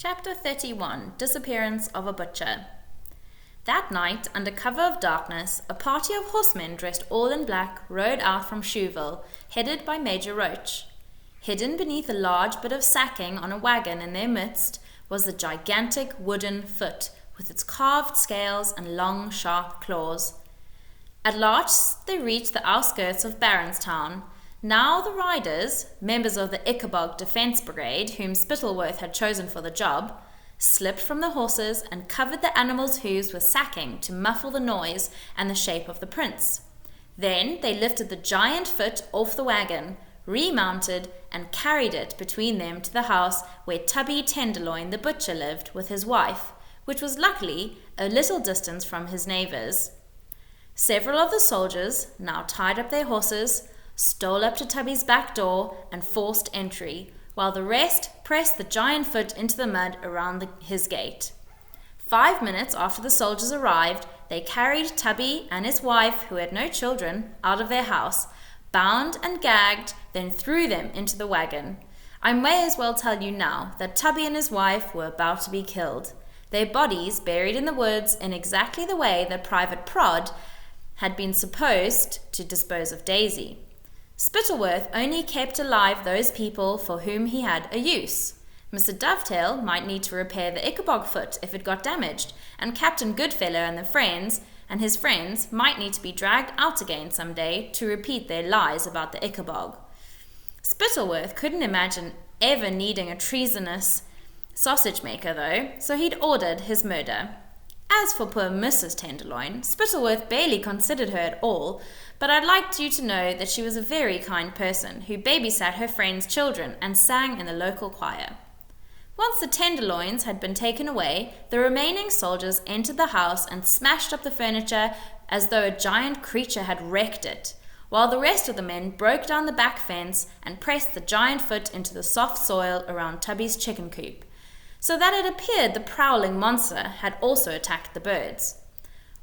Chapter 31, Disappearance of a Butcher. That night, under cover of darkness, a party of horsemen dressed all in black rode out from Shoeville, headed by Major Roach. Hidden beneath a large bit of sacking on a wagon in their midst was the gigantic wooden foot, with its carved scales and long, sharp claws. At last they reached the outskirts of Barronstown. Now the riders, members of the Ickabog Defence Brigade, whom Spittleworth had chosen for the job, slipped from the horses and covered the animals' hooves with sacking to muffle the noise and the shape of the prints. Then they lifted the giant foot off the wagon, remounted, and carried it between them to the house where Tubby Tenderloin the butcher lived with his wife, which was luckily a little distance from his neighbours. Several of the soldiers, now tied up their horses, stole up to Tubby's back door and forced entry, while the rest pressed the giant foot into the mud around his gate. 5 minutes after the soldiers arrived, they carried Tubby and his wife, who had no children, out of their house, bound and gagged, then threw them into the wagon. I may as well tell you now that Tubby and his wife were about to be killed, their bodies buried in the woods in exactly the way that Private Prod had been supposed to dispose of Daisy. Spittleworth only kept alive those people for whom he had a use. Mr. Dovetail might need to repair the Ickabog foot if it got damaged, and Captain Goodfellow and his friends might need to be dragged out again some day to repeat their lies about the Ickabog. Spittleworth couldn't imagine ever needing a treasonous sausage maker, though, so he'd ordered his murder. As for poor Mrs. Tenderloin, Spittleworth barely considered her at all, but I'd like you to know that she was a very kind person who babysat her friends' children and sang in the local choir. Once the Tenderloins had been taken away, the remaining soldiers entered the house and smashed up the furniture as though a giant creature had wrecked it, while the rest of the men broke down the back fence and pressed the giant foot into the soft soil around Tubby's chicken coop, so that it appeared the prowling monster had also attacked the birds.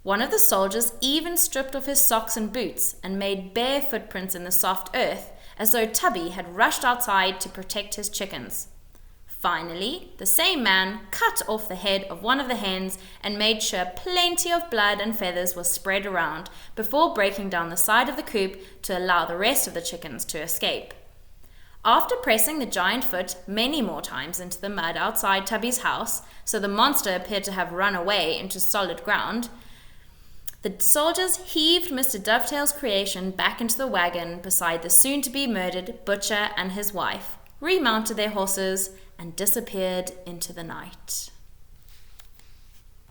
One of the soldiers even stripped off his socks and boots and made bare footprints in the soft earth, as though Tubby had rushed outside to protect his chickens. Finally, the same man cut off the head of one of the hens and made sure plenty of blood and feathers were spread around before breaking down the side of the coop to allow the rest of the chickens to escape. After pressing the giant foot many more times into the mud outside Tubby's house, so the monster appeared to have run away into solid ground, the soldiers heaved Mr. Dovetail's creation back into the wagon beside the soon-to-be-murdered butcher and his wife, remounted their horses, and disappeared into the night.